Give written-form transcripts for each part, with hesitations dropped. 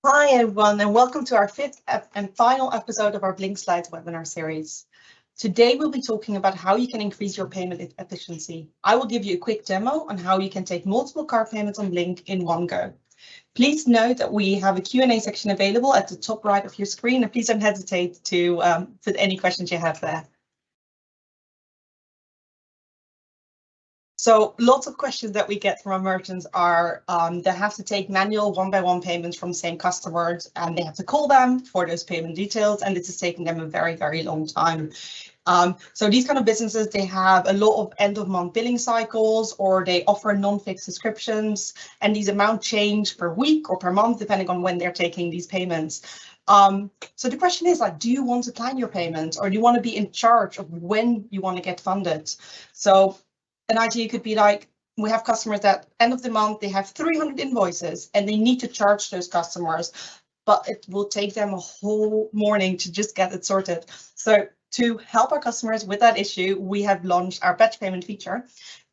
Hi everyone, and welcome to our fifth and final episode of our Blink Slides webinar series. Today we'll be talking about how you can increase your payment efficiency. I will give you a quick demo on how you can take multiple card payments on Blink in one go. Please note that we have a Q&A section available at the top right of your screen, and please don't hesitate to put any questions you have there. So lots of questions that we get from our merchants are they have to take manual one-by-one payments from the same customers, and they have to call them for those payment details, and this is taking them a very, very long time. So these kind of businesses, they have a lot of end-of-month billing cycles, or they offer non-fixed subscriptions, and these amount change per week or per month, depending on when they're taking these payments. So the question is, like, do you want to plan your payments, or do you want to be in charge of when you want to get funded? So an idea could be like, we have customers that end of the month, they have 300 invoices and they need to charge those customers, but it will take them a whole morning to just get it sorted. So to help our customers with that issue, we have launched our batch payment feature.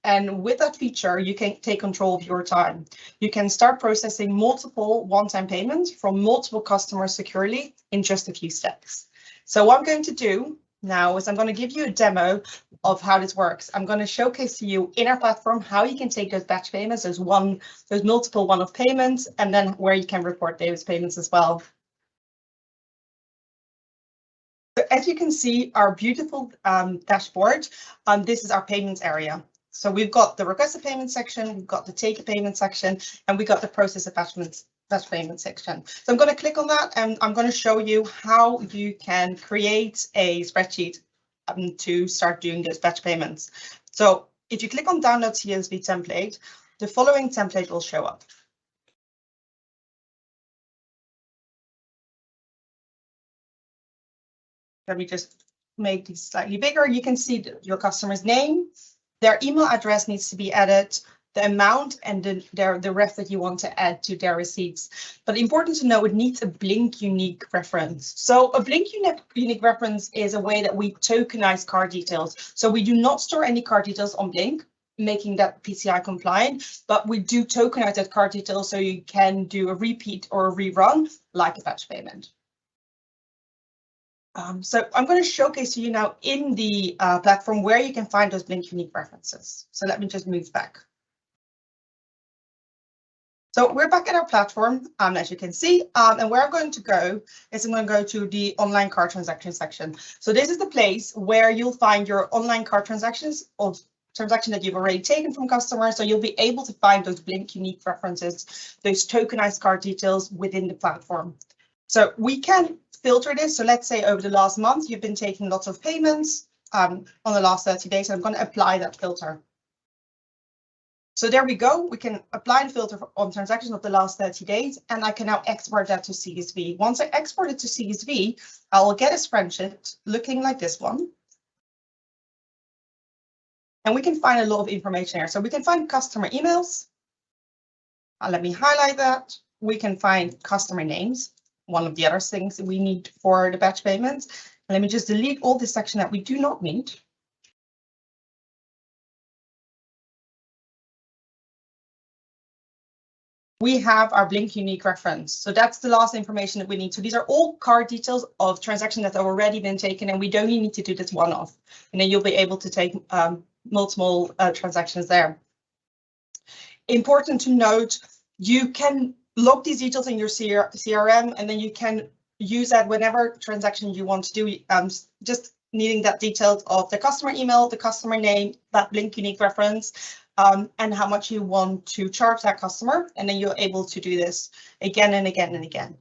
And with that feature, you can take control of your time. You can start processing multiple one-time payments from multiple customers securely in just a few steps. So what I'm going to do now is I'm going to give you a demo of how this works. I'm going to showcase to you in our platform how you can take those batch payments, those multiple one-off payments, and then where you can report those payments as well. So as you can see, our beautiful dashboard, this is our payments area. So we've got the requested payment section, we've got the take a payment section, and we got the process attachments batch payment section. So I'm going to click on that, and I'm going to show you how you can create a spreadsheet to start doing those batch payments. So if you click on download CSV template, the following template will show up. Let me just make these slightly bigger. You can see your customer's name, their email address needs to be added, the amount, and the ref that you want to add to their receipts. But important to know, it needs a Blink unique reference. So a Blink unique reference is a way that we tokenize card details. So we do not store any card details on Blink, making that PCI compliant, but we do tokenize that card detail so you can do a repeat or a rerun like a batch payment. So I'm going to showcase to you now in the platform where you can find those Blink unique references. So let me just move back. So we're back at our platform, as you can see, and where I'm going to go is I'm going to go to the online card transaction section. So this is the place where you'll find your online card transactions of transaction that you've already taken from customers. So you'll be able to find those Blink unique references, those tokenized card details within the platform. So we can filter this. So let's say over the last month, you've been taking lots of payments on the last 30 days. I'm going to apply that filter. So there we go. We can apply the filter on transactions of the last 30 days, and I can now export that to CSV. Once I export it to CSV, I will get a spreadsheet looking like this one. And we can find a lot of information here. So we can find customer emails. Let me highlight that. We can find customer names, one of the other things that we need for the batch payments. And let me just delete all this section that we do not need. We have our Blink unique reference. So that's the last information that we need. So these are all card details of transactions that have already been taken, and we don't need to do this one-off. And then you'll be able to take multiple transactions there. Important to note, you can log these details in your CRM, and then you can use that whenever transaction you want to do, just needing that details of the customer email, the customer name, that Blink unique reference, and how much you want to charge that customer. And then you're able to do this again and again and again.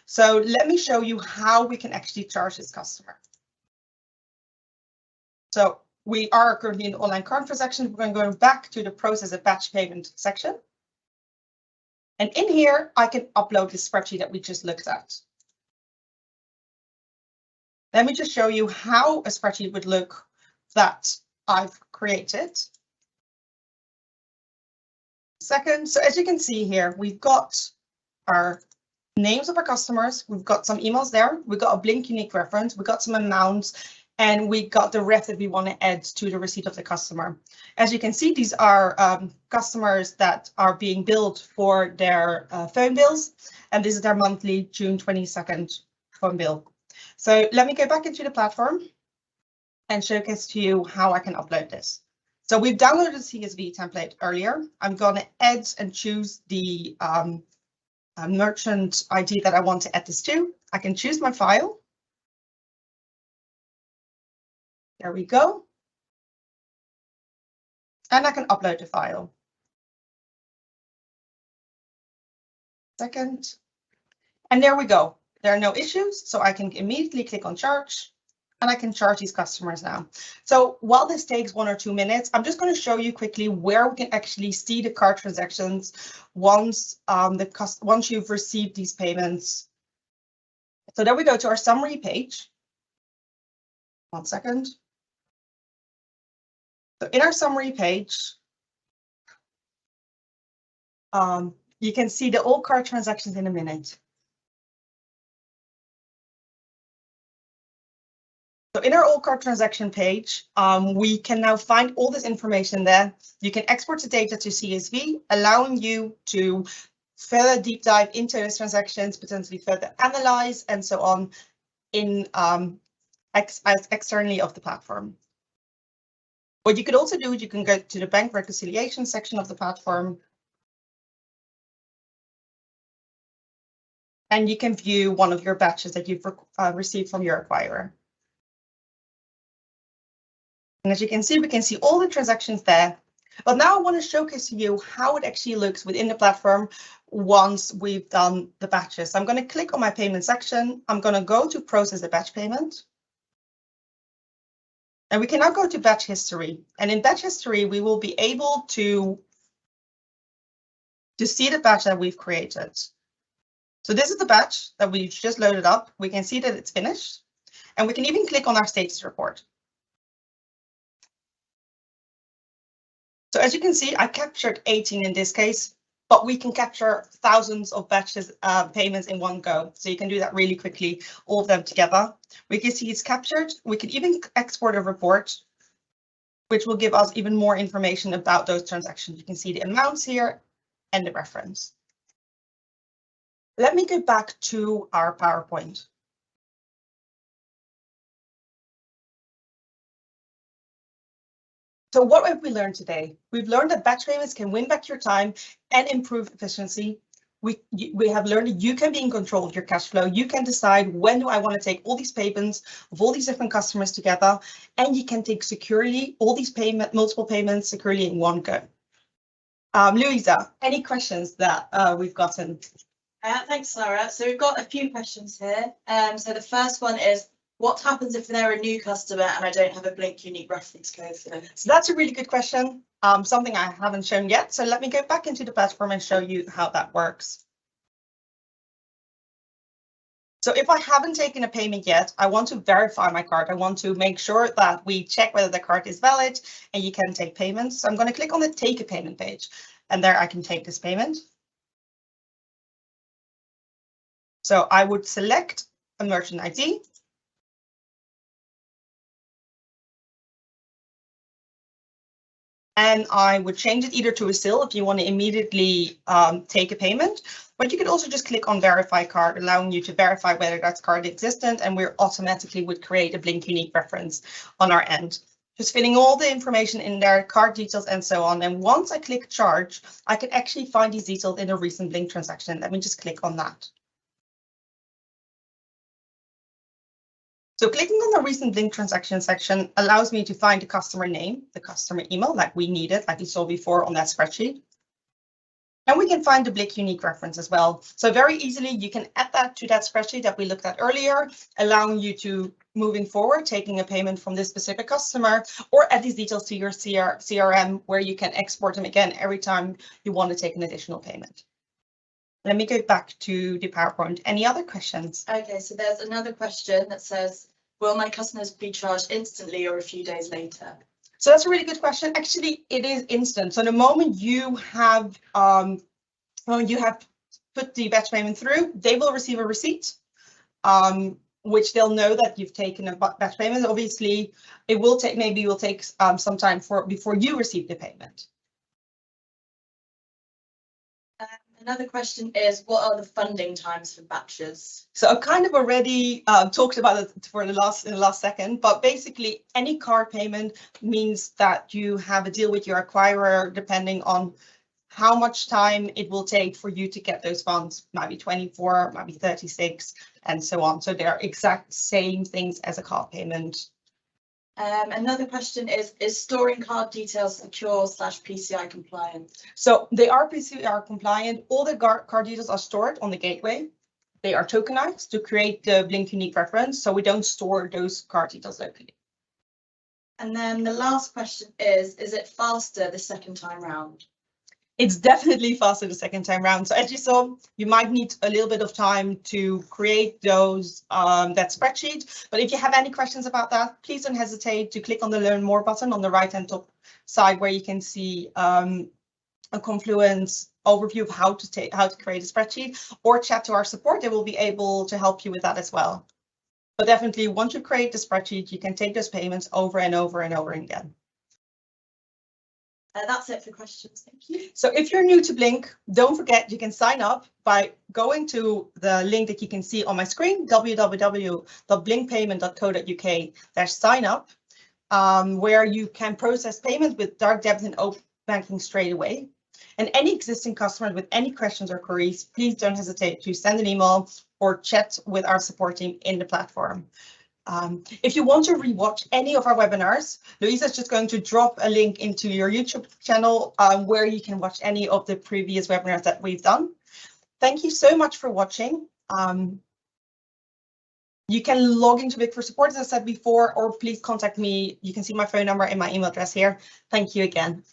So let me show you how we can actually charge this customer. So we are currently in the online card transaction. We're going to go back to the process of batch payment section. And in here, I can upload the spreadsheet that we just looked at. Let me just show you how a spreadsheet would look that I've created. Second, so as you can see here, we've got our names of our customers, we've got some emails there, we've got a Blink unique reference, we've got some amounts, and we got the ref that we want to add to the receipt of the customer. As you can see, these are customers that are being billed for their phone bills, and this is their monthly June 22nd phone bill. So let me go back into the platform and showcase to you how I can upload this. So we've downloaded the CSV template earlier. I'm going to add and choose the merchant ID that I want to add this to. I can choose my file. There we go. And I can upload the file. Second. And there we go. There are no issues, so I can immediately click on charge, and I can charge these customers now. So while this takes 1 or 2 minutes, I'm just going to show you quickly where we can actually see the card transactions once once you've received these payments. So there we go to our summary page. 1 second. So in our summary page, you can see the all card transactions in a minute. So in our all card transaction page, we can now find all this information there. You can export the data to CSV, allowing you to further deep dive into those transactions, potentially further analyze and so on in externally of the platform. What you could also do is you can go to the bank reconciliation section of the platform, and you can view one of your batches that you've received from your acquirer. And as you can see, we can see all the transactions there. But now I want to showcase to you how it actually looks within the platform once we've done the batches. So I'm going to click on my payment section. I'm going to go to process a batch payment. And we can now go to batch history. And in batch history, we will be able to see the batch that we've created. So this is the batch that we just loaded up. We can see that it's finished. And we can even click on our status report. So as you can see, I captured 18 in this case, but we can capture thousands of batches payments in one go. So you can do that really quickly, all of them together. We can see it's captured. We can even export a report, which will give us even more information about those transactions. You can see the amounts here and the reference. Let me go back to our PowerPoint. So what have we learned today? We've learned that batch payments can win back your time and improve efficiency. We have learned that you can be in control of your cash flow. You can decide when do I want to take all these payments of all these different customers together, and you can take securely all these multiple payments securely in one go. Louisa, any questions that we've gotten? Thanks, Sarah. So we've got a few questions here. So the first one is, what happens if they're a new customer and I don't have a Blink unique reference code for them? So that's a really good question. Something I haven't shown yet. So let me go back into the platform and show you how that works. So if I haven't taken a payment yet, I want to verify my card. I want to make sure that we check whether the card is valid and you can take payments. So I'm going to click on the take a payment page, and there I can take this payment. So I would select a merchant ID. And I would change it either to a SIL if you want to immediately take a payment, but you could also just click on verify card, allowing you to verify whether that card existent, and we automatically would create a Blink unique reference on our end. Just filling all the information in there, card details and so on. And once I click charge, I can actually find these details in a recent Blink transaction. Let me just click on that. So clicking on the recent Blink transaction section allows me to find the customer name, the customer email like we needed, like we saw before on that spreadsheet. And we can find the Blink unique reference as well. So very easily you can add that to that spreadsheet that we looked at earlier, allowing you to, moving forward, taking a payment from this specific customer, or add these details to your CRM where you can export them again every time you want to take an additional payment. Let me go back to the PowerPoint. Any other questions? Okay, so there's another question that says, will my customers be charged instantly or a few days later? So that's a really good question. Actually, it is instant. So the moment you have put the batch payment through, they will receive a receipt. which they'll know that you've taken a batch payment. Obviously, it will take, maybe it will take some time before you receive the payment. Another question is, what are the funding times for batches? So I kind of already talked about it in the last second, but basically any card payment means that you have a deal with your acquirer depending on how much time it will take for you to get those funds, maybe 24, maybe 36, and so on. So they're exact same things as a card payment. Another question is storing card details secure / PCI compliant? So they are PCI compliant. All the card details are stored on the gateway. They are tokenized to create the Blink unique reference, so we don't store those card details locally. And then the last question is it faster the second time round? It's definitely faster the second time round. So as you saw, you might need a little bit of time to create those that spreadsheet. But if you have any questions about that, please don't hesitate to click on the Learn More button on the right-hand top side, where you can see a Confluence overview of how to create a spreadsheet, or chat to our support. They will be able to help you with that as well. But definitely, once you create the spreadsheet, you can take those payments over and over and over again. That's it for questions. Thank you. So if you're new to Blink, don't forget you can sign up by going to the link that you can see on my screen, www.blinkpayment.co.uk/sign-up, where you can process payments with direct debit and open banking straight away. And any existing customers with any questions or queries, please don't hesitate to send an email or chat with our support team in the platform. If you want to rewatch any of our webinars, Louisa is just going to drop a link into your YouTube channel where you can watch any of the previous webinars that we've done. Thank you so much for watching. You can log into Blink for support, as I said before, or please contact me. You can see my phone number and my email address here. Thank you again.